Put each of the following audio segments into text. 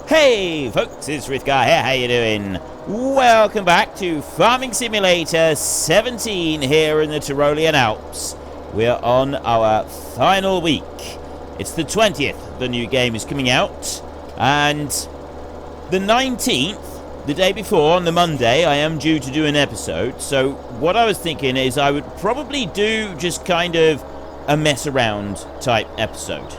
Hey folks, it's Rithgar here, how you doing? Welcome back to Farming Simulator 17 here in the Tyrolean Alps. We're on our final week. It's the 20th, the new game is coming out. And the 19th, the day before, on the Monday, I am due to do an episode. So what I was thinking is I would probably do just kind of a mess around type episode.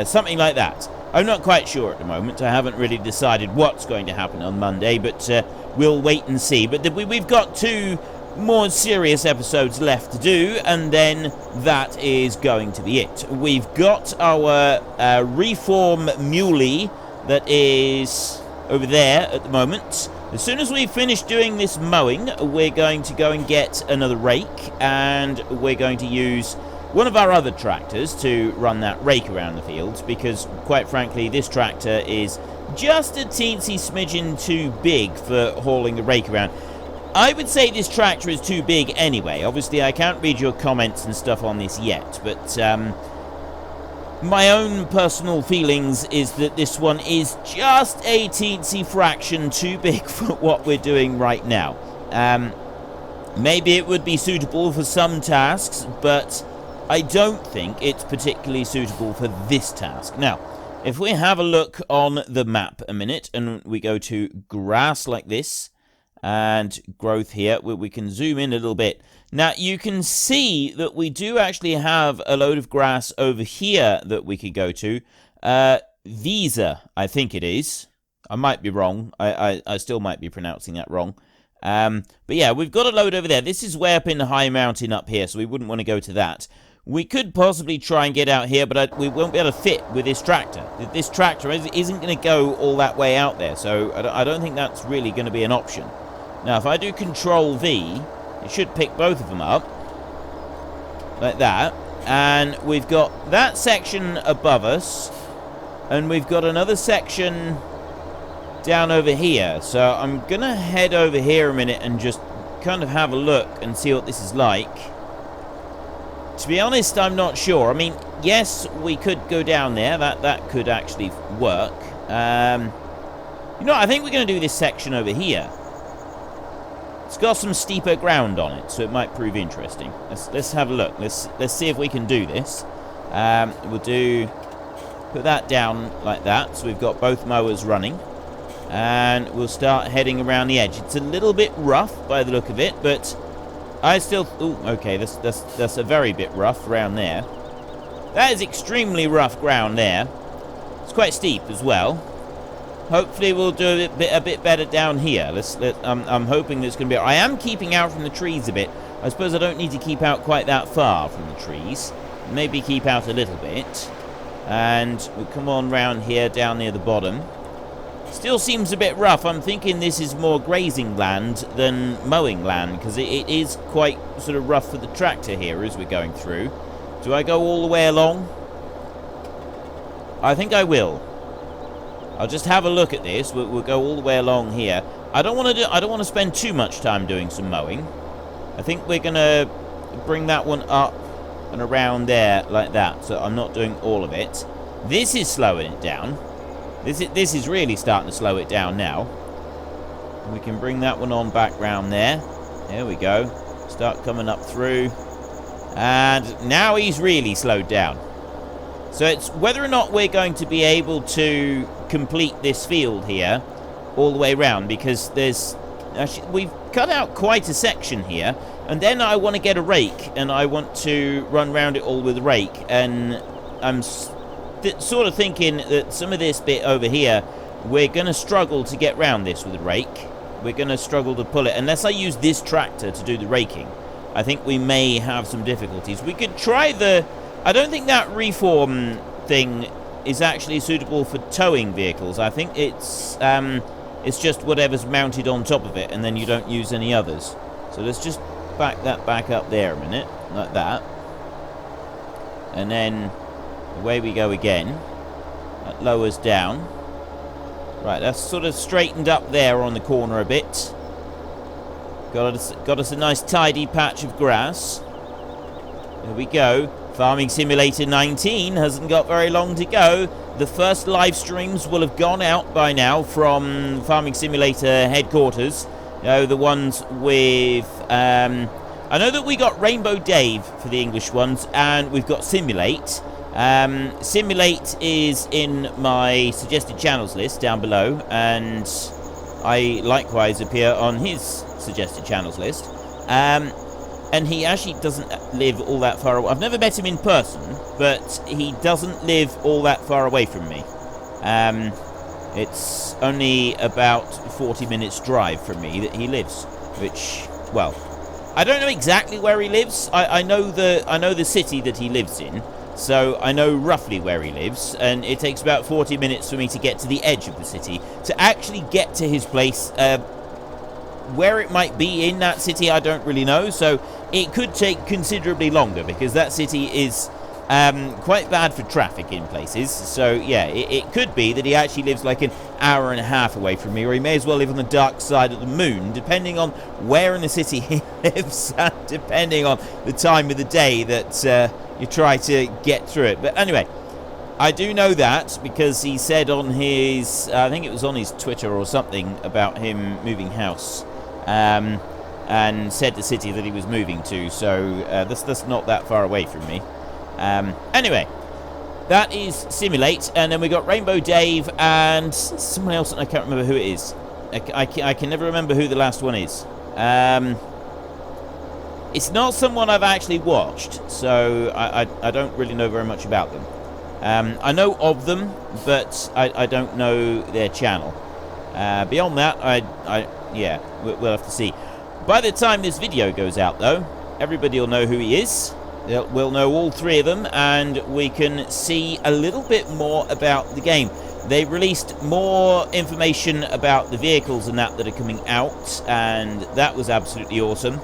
Something like that. I'm not quite sure at the moment. I haven't really decided what's going to happen on Monday, but we'll wait and see. But we've got two more serious episodes left to do, and then that is going to be it. We've got our reform muley that is over there at the moment. As soon as we finish doing this mowing, we're going to go and get another rake, and we're going to use one of our other tractors to run that rake around the fields, because quite frankly this tractor is just a teensy smidgen too big for hauling the rake around. I would say this tractor is too big anyway. Obviously I can't read your comments and stuff on this yet, but my own personal feelings is that this one is just a teensy fraction too big for what we're doing right now. Maybe it would be suitable for some tasks, but I don't think it's particularly suitable for this task. Now, if we have a look on the map a minute, and we go to grass like this, and growth here, we can zoom in a little bit. Now, you can see that we do actually have a load of grass over here that we could go to. Visa, I think it is. I might be wrong. I still might be pronouncing that wrong. But yeah, we've got a load over there. This is way up in the high mountain up here, so we wouldn't want to go to that. We could possibly try and get out here, but we won't be able to fit with this tractor. This tractor isn't going to go all that way out there, so I don't think that's really going to be an option. Now, if I do Control V, it should pick both of them up, like that. And we've got that section above us, and we've got another section down over here. So I'm going to head over here a minute and just kind of have a look and see what this is like. To be honest, I'm not sure. I mean, yes, we could go down there. That could actually work. You know, I think we're going to do this section over here. It's got some steeper ground on it, so it might prove interesting. Let's have a look. Let's see if we can do this. We'll put that down like that, so we've got both mowers running. And we'll start heading around the edge. It's a little bit rough by the look of it, but I still... Ooh, okay, that's a very bit rough around there. That is extremely rough ground there. It's quite steep as well. Hopefully we'll do a bit better down here. I'm hoping there's going to be... I am keeping out from the trees a bit. I suppose I don't need to keep out quite that far from the trees. Maybe keep out a little bit. And we'll come on round here, down near the bottom. Still seems a bit rough. I'm thinking this is more grazing land than mowing land, because it is quite sort of rough for the tractor here as we're going through. Do I go all the way along? I think I will. I'll just have a look at this. We'll go all the way along here. I don't want to spend too much time doing some mowing. I think we're gonna bring that one up and around there like that, so I'm not doing all of it. This is slowing it down. This is really starting to slow it down now. We can bring that one on back round there. There we go. Start coming up through. And now he's really slowed down. So it's whether or not we're going to be able to complete this field here all the way around, because there's... Actually, we've cut out quite a section here. And then I want to get a rake, and I want to run round it all with a rake. And I'm sort of thinking that some of this bit over here, we're going to struggle to get round this with a rake. We're going to struggle to pull it. Unless I use this tractor to do the raking, I think we may have some difficulties. We could try the... I don't think that reform thing is actually suitable for towing vehicles. I think it's just whatever's mounted on top of it, and then you don't use any others. So let's just back that back up there a minute, like that. And then away we go again. That lowers down. Right, that's sort of straightened up there on the corner a bit. Got us a nice tidy patch of grass. There we go. Farming Simulator 19 hasn't got very long to go. The first live streams will have gone out by now from Farming Simulator headquarters. You know, the ones with... I know that we got Rainbow Dave for the English ones, and we've got Simulate. Simulate is in my suggested channels list down below, and I likewise appear on his suggested channels list. And he actually doesn't live all that far away. I've never met him in person, but he doesn't live all that far away from me. It's only about 40 minutes drive from me that he lives, which, well, I don't know exactly where he lives. I know the city that he lives in, so I know roughly where he lives, and it takes about 40 minutes for me to get to the edge of the city. To actually get to his place, where it might be in that city, I don't really know, so it could take considerably longer, because that city is quite bad for traffic in places. So yeah, it could be that he actually lives like an hour and a half away from me, or he may as well live on the dark side of the moon, depending on where in the city he lives, and depending on the time of the day that you try to get through it. But anyway, I do know that because he said on his, I think it was on his Twitter or something, about him moving house, and said the city that he was moving to, so that's not that far away from me. Anyway, that is Simulate, and then we got Rainbow Dave and someone else, and I can't remember who it is. I can never remember who the last one is. It's not someone I've actually watched, so I don't really know very much about them. I know of them, but I don't know their channel. Beyond that, yeah, we'll have to see. By the time this video goes out, though, everybody will know who he is. We'll know all three of them, and we can see a little bit more about the game. They released more information about the vehicles and that are coming out, and that was absolutely awesome.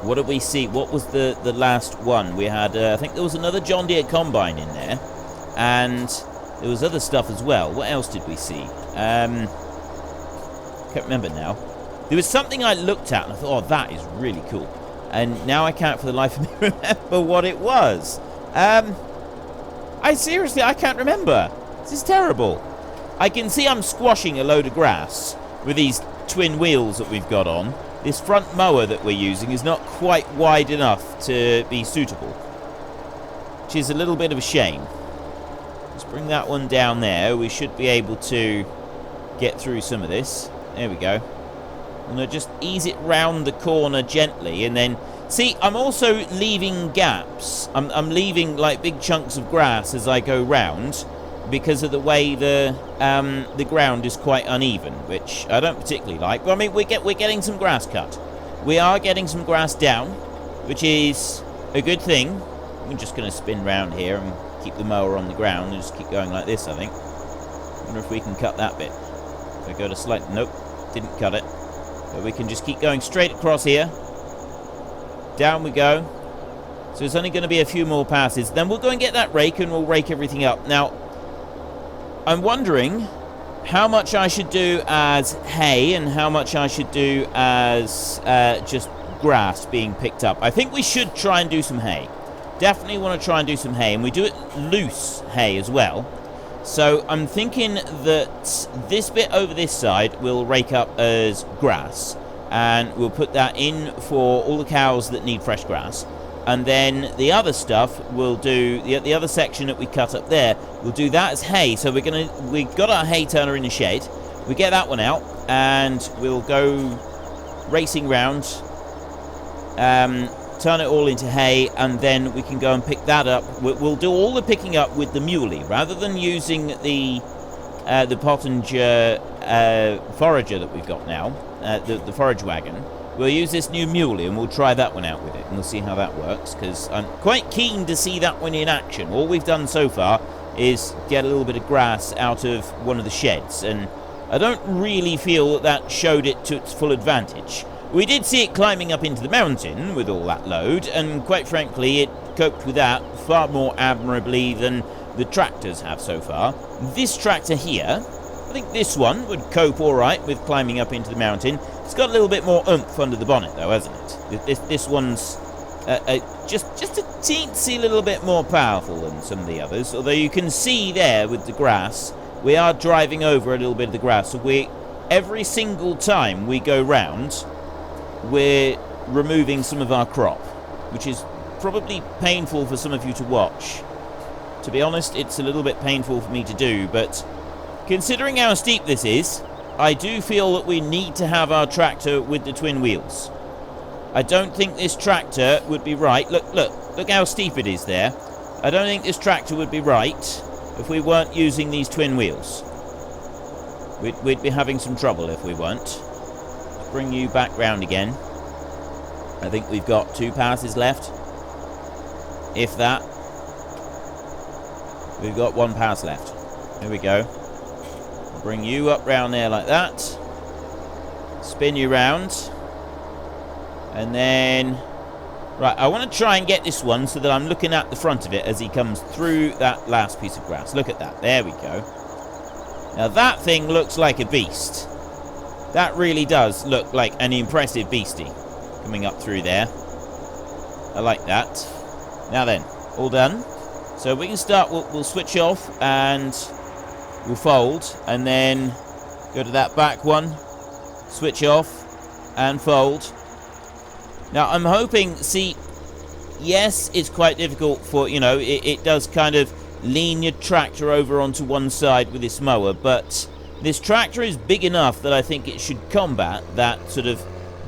What did we see? What was the last one? We had, I think there was another John Deere Combine in there, and there was other stuff as well. What else did we see? Can't remember now. There was something I looked at and I thought, oh, that is really cool. And now I can't for the life of me remember what it was. I can't remember. This is terrible. I can see I'm squashing a load of grass with these twin wheels that we've got on. This front mower that we're using is not quite wide enough to be suitable, which is a little bit of a shame. Let's bring that one down there. We should be able to get through some of this. There we go. I'm going to just ease it round the corner gently, and then... See, I'm also leaving gaps. I'm leaving, like, big chunks of grass as I go round, because of the way the ground is quite uneven, which I don't particularly like. But, I mean, we're getting some grass cut. We are getting some grass down, which is a good thing. I'm just going to spin round here and keep the mower on the ground and just keep going like this, I think. I wonder if we can cut that bit. If I go to slight... Nope, didn't cut it. But we can just keep going straight across here. Down we go. So it's only going to be a few more passes. Then we'll go and get that rake and we'll rake everything up. Now, I'm wondering how much I should do as hay and how much I should do as just grass being picked up. I think we should try and do some hay. Definitely want to try and do some hay. And we do it loose hay as well. So I'm thinking that this bit over this side we'll rake up as grass, and we'll put that in for all the cows that need fresh grass. And then the other stuff we'll do, the other section that we cut up there, we'll do that as hay. So we've got our hay turner in the shed. We get that one out, and we'll go racing round, turn it all into hay, and then we can go and pick that up. We'll do all the picking up with the muley, rather than using the Pottinger forager that we've got now, the forage wagon. We'll use this new muley, and we'll try that one out with it, and we'll see how that works, because I'm quite keen to see that one in action. All we've done so far is get a little bit of grass out of one of the sheds, and I don't really feel that showed it to its full advantage. We did see it climbing up into the mountain with all that load, and quite frankly, it coped with that far more admirably than the tractors have so far. This tractor here, I think this one would cope all right with climbing up into the mountain. It's got a little bit more oomph under the bonnet, though, hasn't it? This one's just a teensy little bit more powerful than some of the others. Although you can see there with the grass, we are driving over a little bit of the grass. So every single time we go round, we're removing some of our crop, which is probably painful for some of you to watch. To be honest, it's a little bit painful for me to do, but considering how steep this is, I do feel that we need to have our tractor with the twin wheels. I don't think this tractor would be right. Look how steep it is there. I don't think this tractor would be right if we weren't using these twin wheels. We'd be having some trouble if we weren't. Let's bring you back round again. I think we've got 2 passes left. If that. We've got 1 pass left. Here we go. Bring you up round there like that. Spin you round. And then... Right, I want to try and get this one so that I'm looking at the front of it as he comes through that last piece of grass. Look at that. There we go. Now that thing looks like a beast. That really does look like an impressive beastie coming up through there. I like that. Now then, all done. So we can start, we'll switch off and we'll fold, and then go to that back one, switch off and fold. Now I'm hoping, see, yes, it's quite difficult for, you know, it does kind of lean your tractor over onto one side with this mower, but this tractor is big enough that I think it should combat that sort of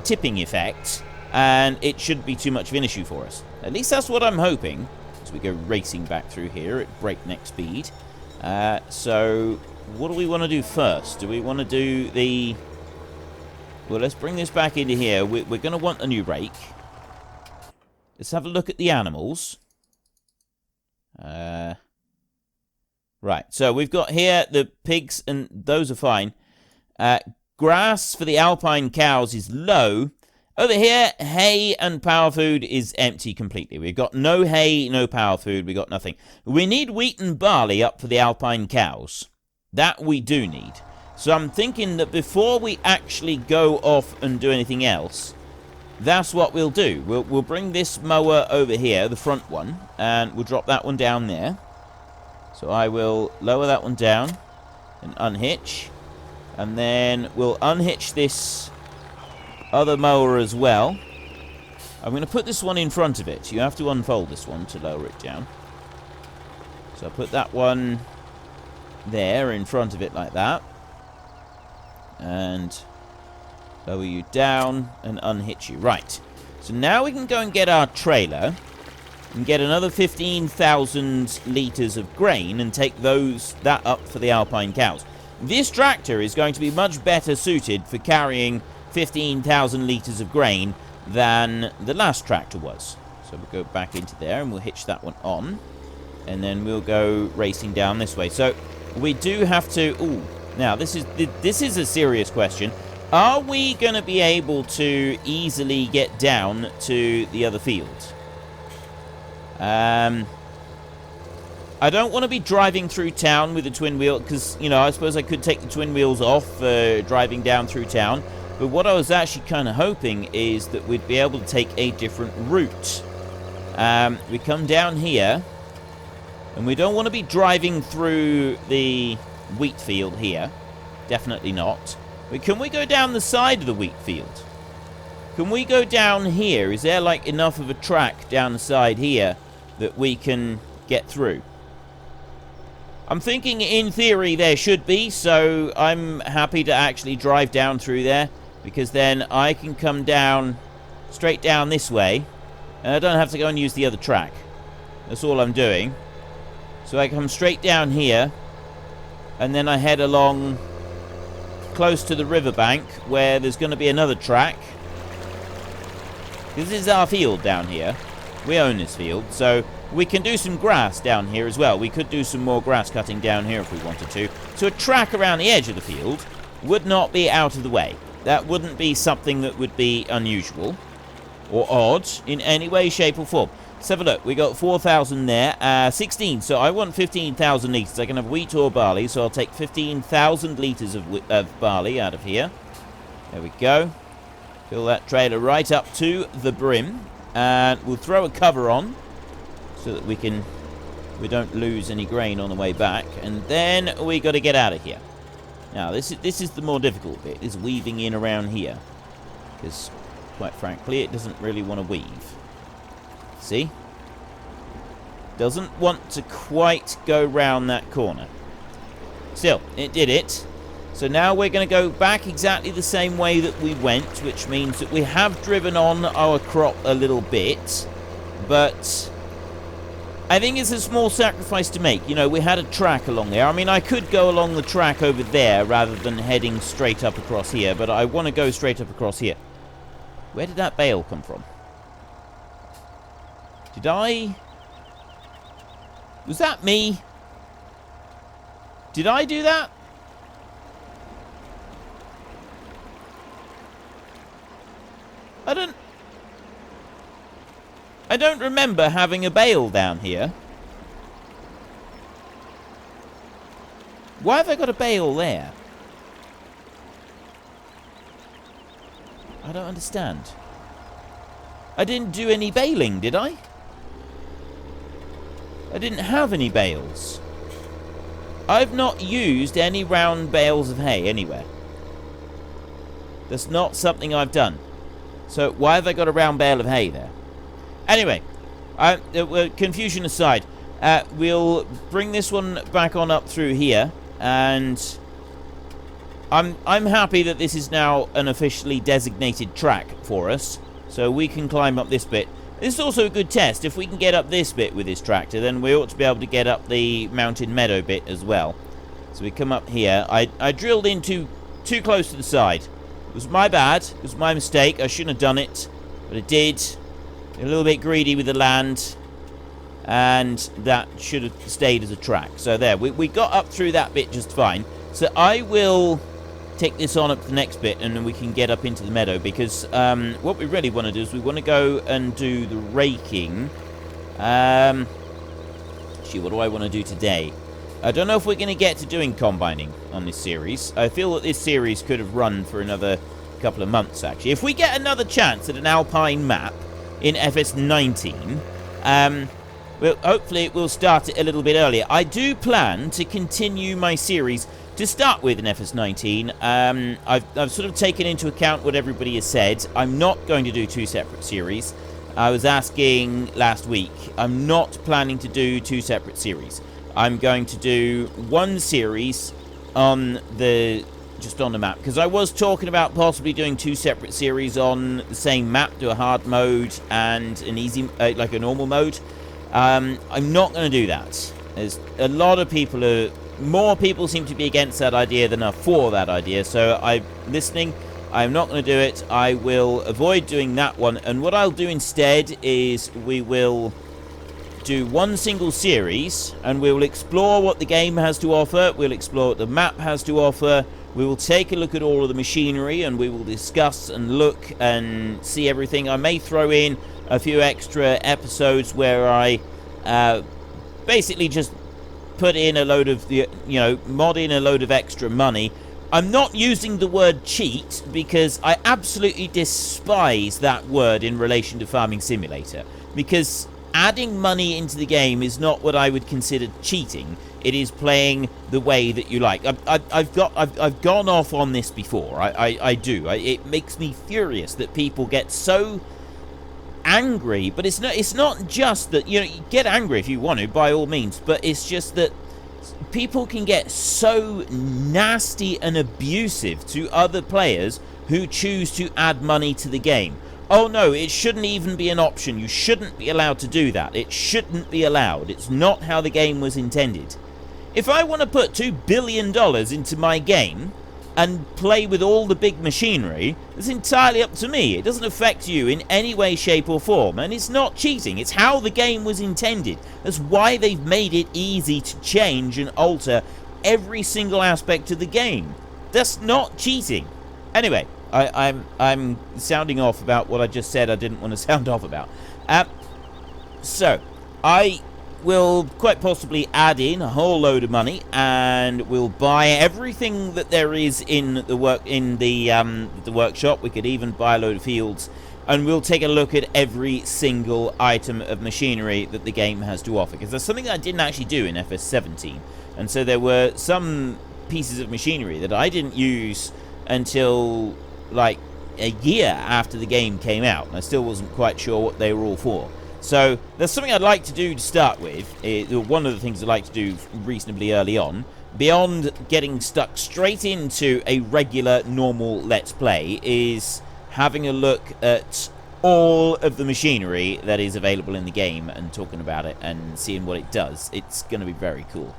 tipping effect, and it shouldn't be too much of an issue for us. At least that's what I'm hoping. We go racing back through here at breakneck speed. So what do we want to do first? Do we want to do the... Well, let's bring this back into here. We're going to want a new rake. Let's have a look at the animals. Right, so we've got here the pigs, and those are fine. Grass for the Alpine cows is low. Over here, hay and power food is empty completely. We've got no hay, no power food. We've got nothing. We need wheat and barley up for the Alpine cows. That we do need. So I'm thinking that before we actually go off and do anything else, that's what we'll do. We'll bring this mower over here, the front one, and we'll drop that one down there. So I will lower that one down and unhitch. And then we'll unhitch this other mower as well. I'm going to put this one in front of it. You have to unfold this one to lower it down. So I'll put that one there in front of it like that. And lower you down and unhitch you. Right. So now we can go and get our trailer and get another 15,000 litres of grain and take that up for the Alpine cows. This tractor is going to be much better suited for carrying 15,000 litres of grain than the last tractor was. So we'll go back into there and we'll hitch that one on. And then we'll go racing down this way. So we do have to... Ooh, now this is a serious question. Are we going to be able to easily get down to the other field? I don't want to be driving through town with the twin wheel, because, you know, I suppose I could take the twin wheels off driving down through town. But what I was actually kind of hoping is that we'd be able to take a different route. We come down here, and we don't want to be driving through the wheat field here. Definitely not. But can we go down the side of the wheat field? Can we go down here? Is there, like, enough of a track down the side here that we can get through? I'm thinking in theory there should be, so I'm happy to actually drive down through there, because then I can come down, straight down this way, and I don't have to go and use the other track. That's all I'm doing. So I come straight down here, and then I head along close to the riverbank, where there's going to be another track. This is our field down here. We own this field, so we can do some grass down here as well. We could do some more grass cutting down here if we wanted to. So a track around the edge of the field would not be out of the way. That wouldn't be something that would be unusual or odd in any way, shape or form. Let's have a look. We got 4,000 there. 16. So I want 15,000 litres. I can have wheat or barley, so I'll take 15,000 litres of barley out of here. There we go. Fill that trailer right up to the brim. And we'll throw a cover on so that we don't lose any grain on the way back. And then we got to get out of here. Now, this is the more difficult bit, is weaving in around here. Because, quite frankly, it doesn't really want to weave. See? Doesn't want to quite go round that corner. Still, it did it. So now we're going to go back exactly the same way that we went, which means that we have driven on our crop a little bit. But I think it's a small sacrifice to make. You know, we had a track along there. I mean, I could go along the track over there rather than heading straight up across here, but I want to go straight up across here. Where did that bale come from? Did I... Was that me? Did I do that? I don't remember having a bale down here. Why have I got a bale there? I don't understand. I didn't do any baling, did I? I didn't have any bales. I've not used any round bales of hay anywhere. That's not something I've done. So why have I got a round bale of hay there? Anyway, confusion aside, we'll bring this one back on up through here, and I'm happy that this is now an officially designated track for us, so we can climb up this bit. This is also a good test. If we can get up this bit with this tractor, then we ought to be able to get up the mountain meadow bit as well. So we come up here. I drilled in too close to the side. It was my bad. It was my mistake. I shouldn't have done it, but I did. A little bit greedy with the land, and that should have stayed as a track. So there, we got up through that bit just fine. So I will take this on up to the next bit, and then we can get up into the meadow, because what we really want to do is we want to go and do the raking. Actually, what do I want to do today? I don't know if we're going to get to doing combining on this series. I feel that this series could have run for another couple of months, actually. If we get another chance at an Alpine map in FS17, well, hopefully it will start it a little bit earlier. I do plan to continue my series to start with in FS19. I've sort of taken into account what everybody has said. I'm not going to do 2 separate series. I was asking last week. I'm not planning to do 2 separate series. I'm going to do 1 series on the map, because I was talking about possibly doing 2 separate series on the same map, do a hard mode and an easy, like a normal mode. I'm not going to do that. There's a lot of people more people seem to be against that idea than are for that idea, so I'm listening. I'm not going to do it. I will avoid doing that one, and what I'll do instead is we will do 1 single series, and we will explore what the game has to offer. We'll explore what the map has to offer. We will take a look at all of the machinery, and we will discuss and look and see everything. I may throw in a few extra episodes where I basically just put in a load of mod in a load of extra money. I'm not using the word cheat, because I absolutely despise that word in relation to Farming Simulator, because adding money into the game is not what I would consider cheating. It is playing the way that you like. I've gone off on this before. I do. It makes me furious that people get so angry. But it's not just that, you get angry if you want to, by all means. But it's just that people can get so nasty and abusive to other players who choose to add money to the game. Oh no, it shouldn't even be an option. You shouldn't be allowed to do that. It shouldn't be allowed. It's not how the game was intended. If I want to put $2 billion into my game and play with all the big machinery, it's entirely up to me. It doesn't affect you in any way, shape or form. And it's not cheating. It's how the game was intended. That's why they've made it easy to change and alter every single aspect of the game. That's not cheating. Anyway, I'm sounding off about what I just said I didn't want to sound off about. So, I will quite possibly add in a whole load of money, and we'll buy everything that there is in the workshop. We could even buy a load of fields. and we'll take a look at every single item of machinery that the game has to offer, because there's something that I didn't actually do in FS17, and so there were some pieces of machinery that I didn't use until like a year after the game came out, and I still wasn't quite sure what they were all for. So there's something I'd like to do to start with. One of the things I'd like to do reasonably early on, beyond getting stuck straight into a regular normal Let's Play, is having a look at all of the machinery that is available in the game and talking about it and seeing what it does. It's going to be very cool.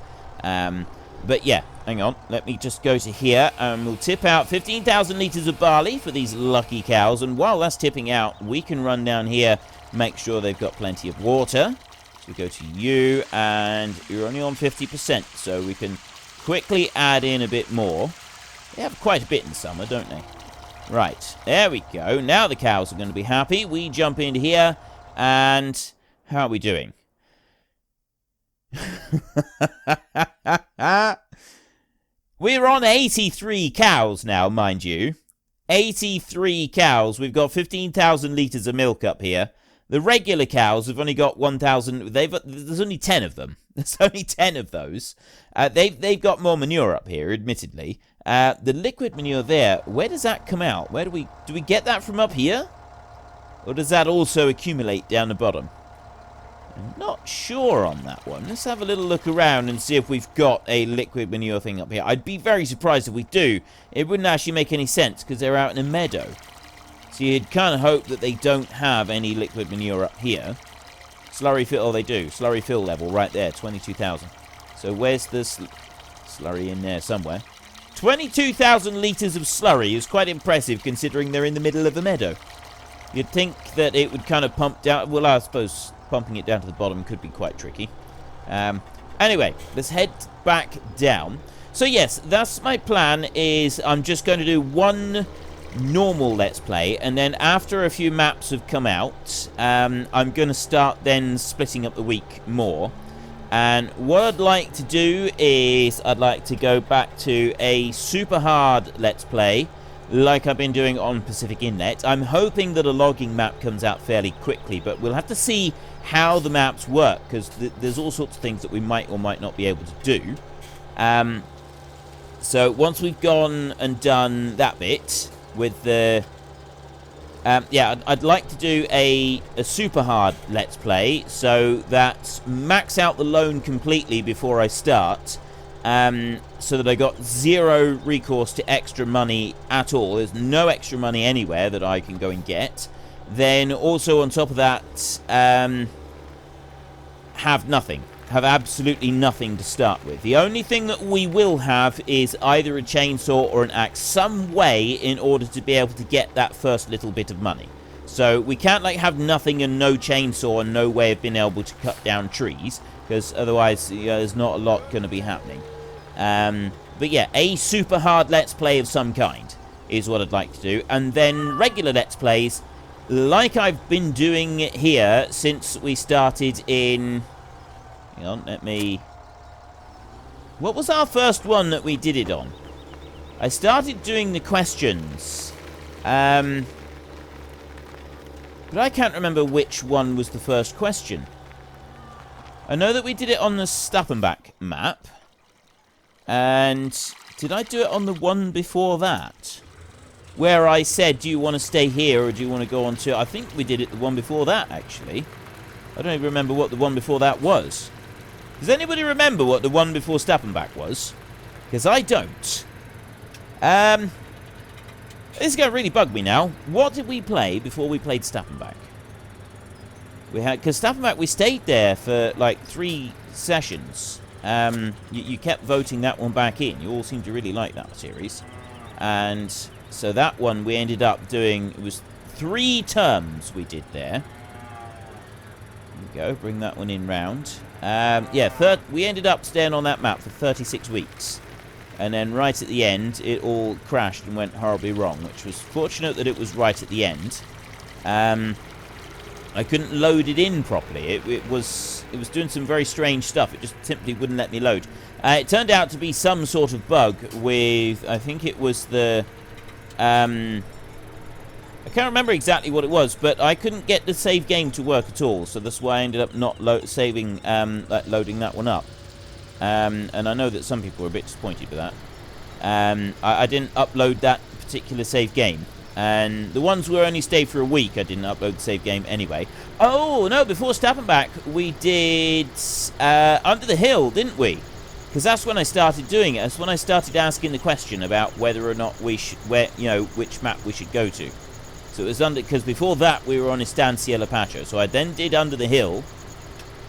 But yeah, hang on. Let me just go to here, and we'll tip out 15,000 litres of barley for these lucky cows. And while that's tipping out, we can run down here, make sure they've got plenty of water. So we go to you, and you're only on 50%, so we can quickly add in a bit more. They have quite a bit in summer, don't they? Right, there we go. Now the cows are going to be happy. We jump into here, and how are we doing? We're on 83 cows now, mind you. 83 cows. We've got 15,000 litres of milk up here. The regular cows have only got 1,000. There's only 10 of them. There's only 10 of those. They've got more manure up here, admittedly. The liquid manure there, where does that come out? Where do we get that from up here? Or does that also accumulate down the bottom? I'm not sure on that one. Let's have a little look around and see if we've got a liquid manure thing up here. I'd be very surprised if we do. It wouldn't actually make any sense because they're out in a meadow. So you'd kind of hope that they don't have any liquid manure up here. Slurry fill, oh they do. Slurry fill level right there, 22,000. So where's the slurry in there somewhere? 22,000 litres of slurry is quite impressive considering they're in the middle of a meadow. You'd think that it would kind of pump down. Well, I suppose pumping it down to the bottom could be quite tricky. Anyway, let's head back down. So yes, that's my plan, is I'm just going to do one normal Let's Play, and then after a few maps have come out, I'm going to start then splitting up the week more. And what I'd like to do is I'd like to go back to a super hard Let's Play like I've been doing on Pacific Inlet. I'm hoping that a logging map comes out fairly quickly, but we'll have to see how the maps work, because there's all sorts of things that we might or might not be able to do. So once we've gone and done that bit with the... yeah, I'd like to do a super hard Let's Play, so that max out the loan completely before I start, so that I got zero recourse to extra money at all. There's no extra money anywhere that I can go and get. Then also on top of that, have nothing. Have absolutely nothing to start with. The only thing that we will have is either a chainsaw or an axe, some way in order to be able to get that first little bit of money. So we can't like have nothing and no chainsaw and no way of being able to cut down trees, because otherwise there's not a lot going to be happening. But yeah, a super hard Let's Play of some kind is what I'd like to do, and then regular Let's Plays like I've been doing here since we started in... Hang on, let me... What was our first one that we did it on? I started doing the questions. But I can't remember which one was the first question. I know that we did it on the Stappenbach map. And did I do it on the one before that? Where I said, do you want to stay here or do you want to go on to... I think we did it the one before that, actually. I don't even remember what the one before that was. Does anybody remember what the one before Stappenbach was? Because I don't. This is going to really bug me now. What did we play before we played Stappenbach? We had... Because Stappenbach, we stayed there for like 3 sessions. You kept voting that one back in. You all seem to really like that series. And... so that one we ended up doing, it was 3 terms we did there. There we go, bring that one in round. Yeah, we ended up staying on that map for 36 weeks. And then right at the end, it all crashed and went horribly wrong, which was fortunate that it was right at the end. I couldn't load it in properly. It was doing some very strange stuff. It just simply wouldn't let me load. It turned out to be some sort of bug with, I think it was the... I can't remember exactly what it was, but I couldn't get the save game to work at all, so that's why I ended up not loading that one up. And I know that some people were a bit disappointed with that. I didn't upload that particular save game. And the ones where only stayed for a week, I didn't upload the save game anyway. Oh, no, before Stepping Back, we did Under the Hill, didn't we? Because that's when I started doing it. That's when I started asking the question about whether or not we should, which map we should go to. So it was because before that we were on Estancia La Pacho. So I then did Under the Hill.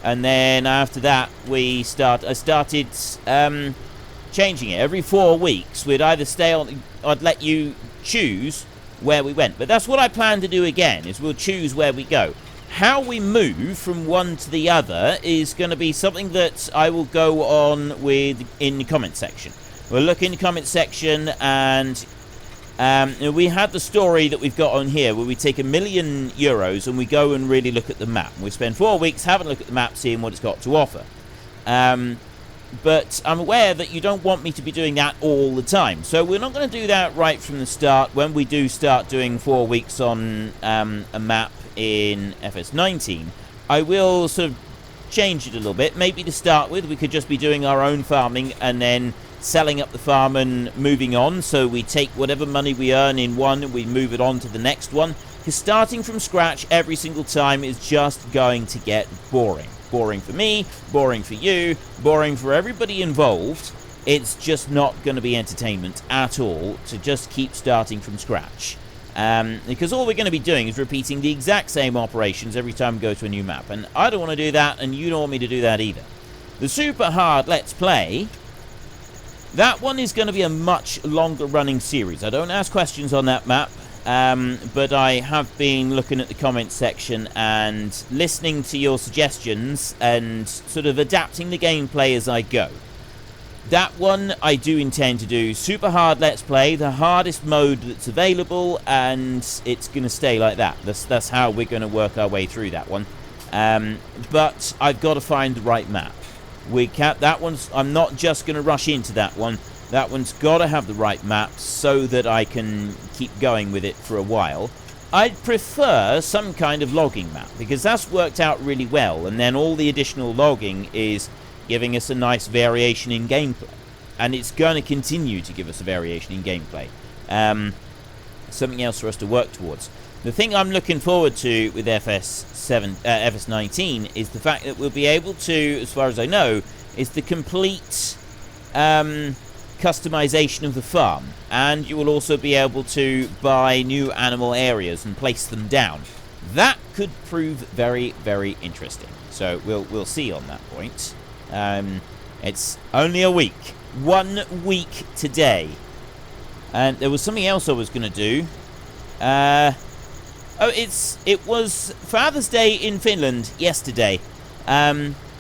And then after that, I started changing it. Every 4 weeks, we'd either stay on, I'd let you choose where we went. But that's what I plan to do again, is we'll choose where we go. How we move from one to the other is going to be something that I will go on with in the comment section. We'll look in the comment section, and we had the story that we've got on here where we take €1 million and we go and really look at the map. We spend 4 weeks having a look at the map, seeing what it's got to offer. But I'm aware that you don't want me to be doing that all the time. So we're not going to do that right from the start. When we do start doing 4 weeks on a map in FS19, I will sort of change it a little bit. Maybe to start with, we could just be doing our own farming and then selling up the farm and moving on. So we take whatever money we earn in one and we move it on to the next one. Because starting from scratch every single time is just going to get boring. Boring for me, boring for you, boring for everybody involved. It's just not going to be entertainment at all to just keep starting from scratch. Because all we're going to be doing is repeating the exact same operations every time we go to a new map. And I don't want to do that, and you don't want me to do that either. The super hard Let's Play, that one is going to be a much longer running series. I don't ask questions on that map. But I have been looking at the comments section and listening to your suggestions and sort of adapting the gameplay as I go. That one I do intend to do super hard Let's Play, the hardest mode that's available, and it's going to stay like that. That's how we're going to work our way through that one. But I've got to find the right map. I'm not just going to rush into that one. That one's got to have the right map so that I can keep going with it for a while. I'd prefer some kind of logging map, because that's worked out really well, and then all the additional logging is giving us a nice variation in gameplay. And it's going to continue to give us a variation in gameplay. Something else for us to work towards. The thing I'm looking forward to with FS19 is the fact that we'll be able to, as far as I know, is the complete customization of the farm, and you will also be able to buy new animal areas and place them down. That could prove very, very interesting. So we'll see on that point. It's only a week, 1 week today, and there was something else I was going to do. It was Father's Day in Finland yesterday.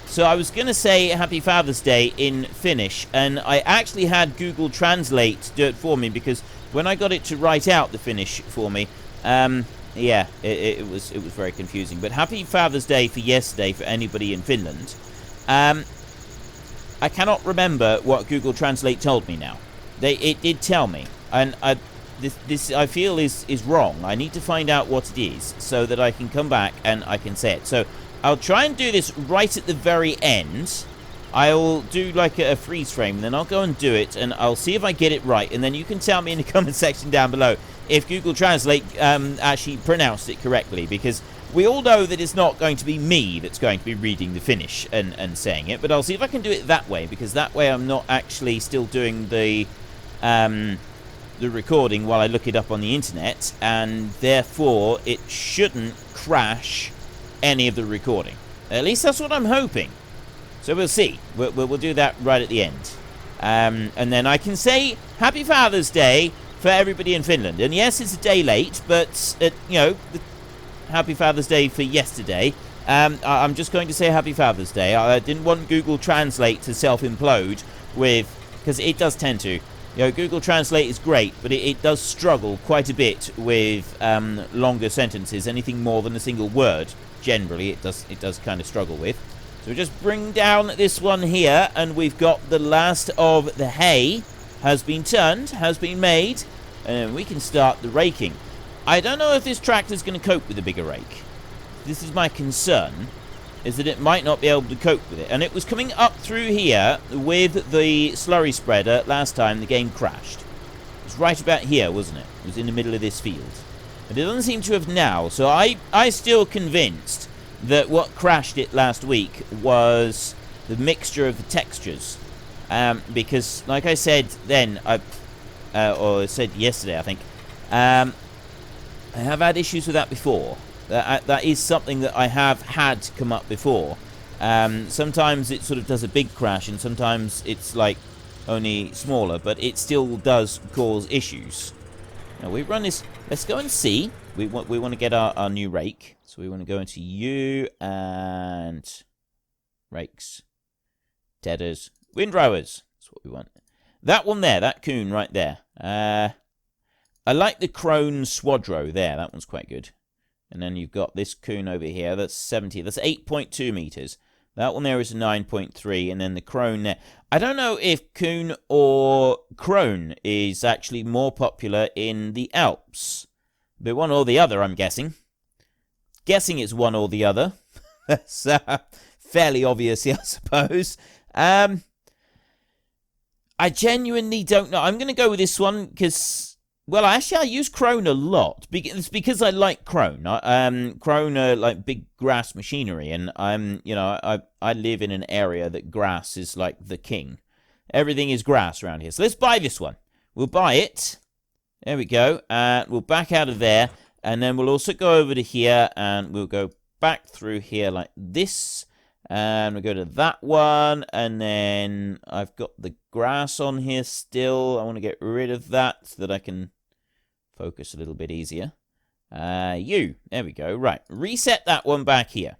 So I was going to say Happy Father's Day in Finnish, and I actually had Google Translate do it for me, because when I got it to write out the Finnish for me, it was very confusing. But Happy Father's Day for yesterday for anybody in Finland. I cannot remember what Google Translate told me now. It did tell me, and this I feel is wrong. I need to find out what it is so that I can come back and I can say it. So I'll try and do this right at the very end. I'll do like a freeze frame, and then I'll go and do it, and I'll see if I get it right, and then you can tell me in the comment section down below if Google Translate actually pronounced it correctly, because we all know that it's not going to be me that's going to be reading the Finnish and saying it, but I'll see if I can do it that way, because that way I'm not actually still doing the recording while I look it up on the internet, and therefore it shouldn't crash any of the recording. At least that's what I'm hoping. So we'll see. We'll do that right at the end. And then I can say Happy Father's Day for everybody in Finland. And yes, it's a day late, but, Happy Father's Day for yesterday. I'm just going to say Happy Father's Day. I didn't want Google Translate to self-implode with... because it does tend to. Google Translate is great, but it does struggle quite a bit with longer sentences. Anything more than a single word, generally, it does kind of struggle with. So we just bring down this one here, and we've got the last of the hay has been turned, has been made, and we can start the raking. I don't know if this tractor's going to cope with a bigger rake. This is my concern, is that it might not be able to cope with it. And it was coming up through here with the slurry spreader last time the game crashed. It was right about here, wasn't it? It was in the middle of this field. But it doesn't seem to have now, so I'm still convinced that what crashed it last week was the mixture of the textures. Because, like I said then, or said yesterday, I think, I have had issues with that before. That is something that I have had come up before. Sometimes it sort of does a big crash, and sometimes it's like only smaller, but it still does cause issues. Now we run this. Let's go and see. We want to get our new rake, so we want to go into U and rakes, tedders, windrowers. That's what we want. That one there, that coon right there. I like the crone swadro there. That one's quite good. And then you've got this coon over here. That's 70. That's 8.2 meters. That one there is a 9.3. And then the crone there. I don't know if coon or crone is actually more popular in the Alps. But one or the other, I'm guessing. Guessing it's one or the other. That's fairly obvious, I suppose. I genuinely don't know. I'm going to go with this one because... Well, actually, I use crone a lot. It's because I like crone. Crone are like big grass machinery, and I live in an area that grass is like the king. Everything is grass around here. So let's buy this one. We'll buy it. There we go. We'll back out of there, and then we'll also go over to here, and we'll go back through here like this. And we'll go to that one, and then I've got the grass on here still. I want to get rid of that so that I can focus a little bit easier. There we go. Right, reset that one back here.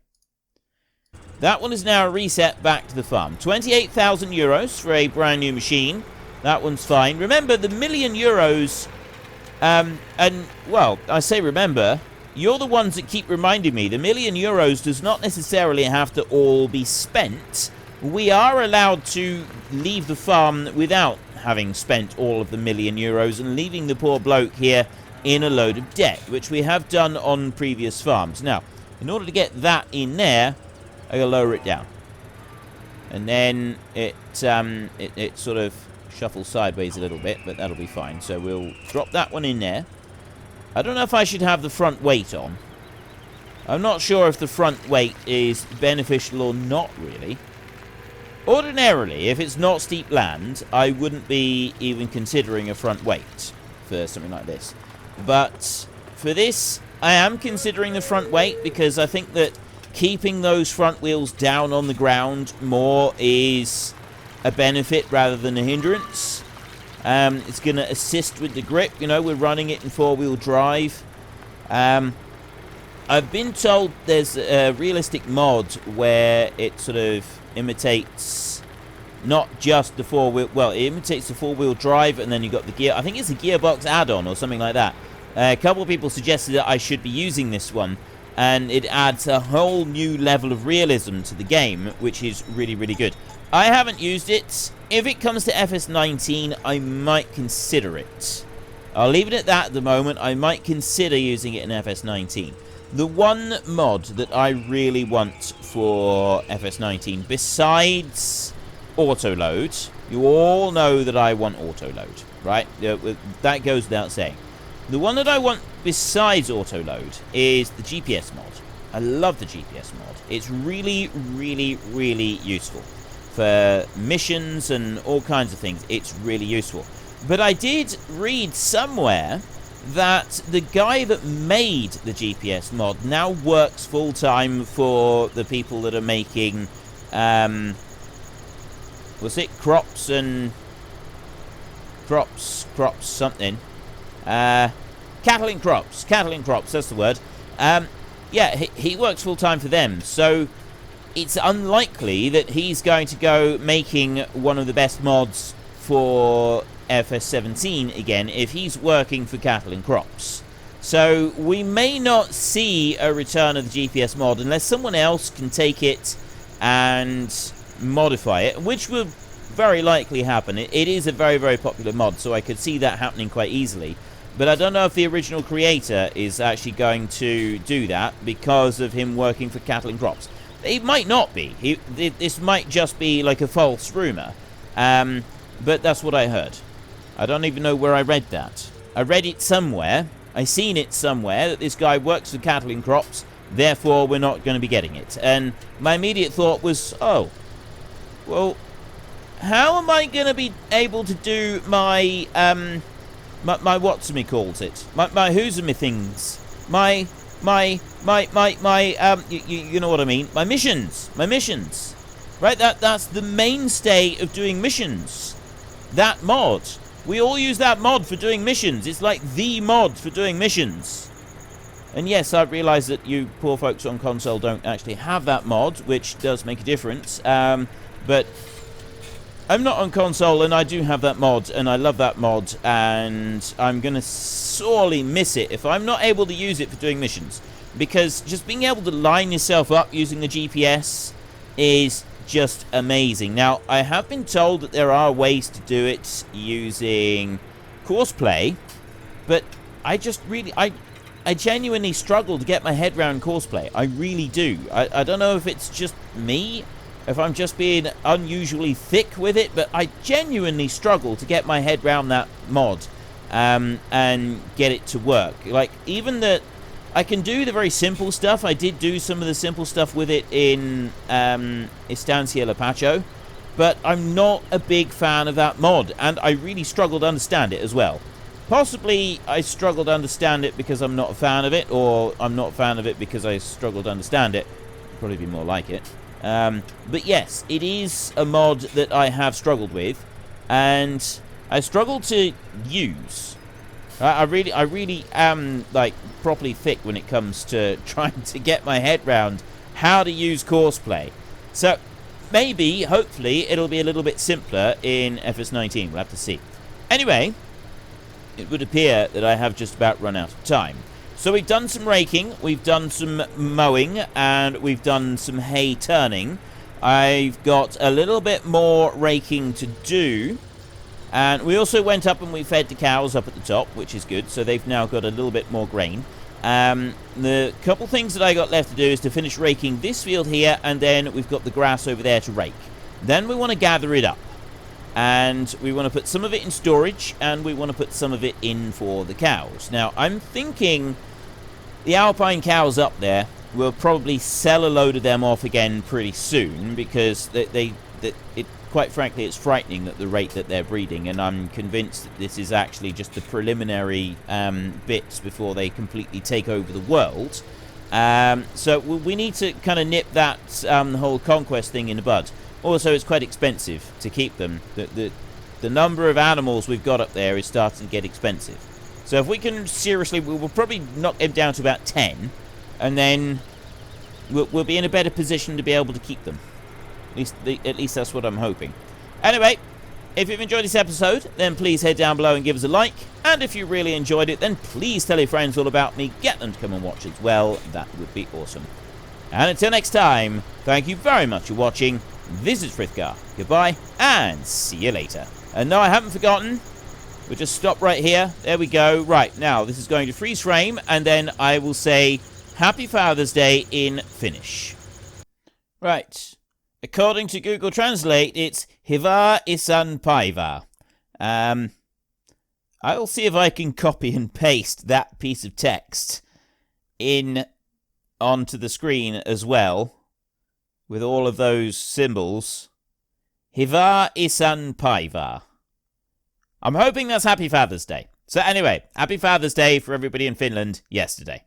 That one is now reset back to the farm. 28,000 euros for a brand new machine. That one's fine. Remember, the €1,000,000, and, well, I say remember... You're the ones that keep reminding me the €1,000,000 does not necessarily have to all be spent. We are allowed to leave the farm without having spent all of the €1,000,000 and leaving the poor bloke here in a load of debt, which we have done on previous farms. Now, in order to get that in there, I gotta lower it down. And then it sort of shuffles sideways a little bit, but that'll be fine. So we'll drop that one in there. I don't know if I should have the front weight on. I'm not sure if the front weight is beneficial or not, really. Ordinarily, if it's not steep land, I wouldn't be even considering a front weight for something like this. But for this, I am considering the front weight because I think that keeping those front wheels down on the ground more is a benefit rather than a hindrance. It's going to assist with the grip. You know, we're running it in four-wheel drive. I've been told there's a realistic mod where it sort of imitates not just the four-wheel... Well, it imitates the four-wheel drive, and then you've got the gear... I think it's a gearbox add-on or something like that. A couple of people suggested that I should be using this one, and it adds a whole new level of realism to the game, which is really, really good. I haven't used it. If it comes to FS19, I might consider it. I'll leave it at that at the moment. I might consider using it in FS19. The one mod that I really want for FS19, besides auto-load, you all know that I want auto-load, right? That goes without saying. The one that I want besides auto-load is the GPS mod. I love the GPS mod. It's really, really, really useful. For missions and all kinds of things, it's really useful. But I did read somewhere that the guy that made the GPS mod now works full-time for the people that are making, was it crops something? Cattle and crops, that's the word. Yeah, he works full-time for them, so... It's unlikely that he's going to go making one of the best mods for FS17 again if he's working for cattle and crops. So we may not see a return of the GPS mod unless someone else can take it and modify it, which will very likely happen. It is a very, very popular mod, so I could see that happening quite easily. But I don't know if the original creator is actually going to do that because of him working for Cattle and Crops. It might not be. This might just be like a false rumor. But that's what I heard. I don't even know where I read that. I read it somewhere. I seen it somewhere that this guy works for Cattle and Crops. Therefore, we're not going to be getting it. And my immediate thought was, oh, well, how am I going to be able to do my my what's-me calls it? My who's-me things? My you know what I mean? My missions. Right? That's the mainstay of doing missions. That mod. We all use that mod for doing missions. It's like the mod for doing missions. And yes, I realise that you poor folks on console don't actually have that mod, which does make a difference. But I'm not on console, and I do have that mod, and I love that mod, and I'm going to sorely miss it if I'm not able to use it for doing missions. Because just being able to line yourself up using the GPS is just amazing. Now, I have been told that there are ways to do it using Courseplay, but I just really... I genuinely struggle to get my head around Courseplay. I really do. I don't know if it's just me, if I'm just being unusually thick with it, but I genuinely struggle to get my head around that mod and get it to work. Like, even the... I can do the very simple stuff. I did do some of the simple stuff with it in Estancia Lapacho, but I'm not a big fan of that mod, and I really struggle to understand it as well. Possibly I struggle to understand it because I'm not a fan of it, or I'm not a fan of it because I struggle to understand it. Probably be more like it. But yes, it is a mod that I have struggled with, and I struggle to use. I really am, like, properly thick when it comes to trying to get my head round how to use Courseplay. So, maybe, hopefully, it'll be a little bit simpler in FS19. We'll have to see. Anyway, it would appear that I have just about run out of time. So we've done some raking, we've done some mowing, and we've done some hay turning. I've got a little bit more raking to do. And we also went up and we fed the cows up at the top, which is good. So they've now got a little bit more grain. The couple things that I got left to do is to finish raking this field here, and then we've got the grass over there to rake. Then we want to gather it up. And we want to put some of it in storage, and we want to put some of it in for the cows. Now, I'm thinking the Alpine cows up there, we'll probably sell a load of them off again pretty soon, because quite frankly, it's frightening at the rate that they're breeding, and I'm convinced that this is actually just the preliminary bits before they completely take over the world. So we need to kind of nip that whole conquest thing in the bud. Also, it's quite expensive to keep them. The number of animals we've got up there is starting to get expensive. So if we can seriously, we'll probably knock them down to about 10, and then we'll be in a better position to be able to keep them. At least that's what I'm hoping. Anyway, if you've enjoyed this episode, then please head down below and give us a like. And if you really enjoyed it, then please tell your friends all about me. Get them to come and watch as well. That would be awesome. And until next time, thank you very much for watching. This is Frithgar. Goodbye, and see you later. And no, I haven't forgotten. We'll just stop right here. There we go. Right, now this is going to freeze frame, and then I will say Happy Father's Day in Finnish. Right. According to Google Translate, it's Hyvää isänpäivää. I'll see if I can copy and paste that piece of text in onto the screen as well, with all of those symbols. Hyvää isänpäivää. I'm hoping that's Happy Father's Day. So anyway, Happy Father's Day for everybody in Finland yesterday.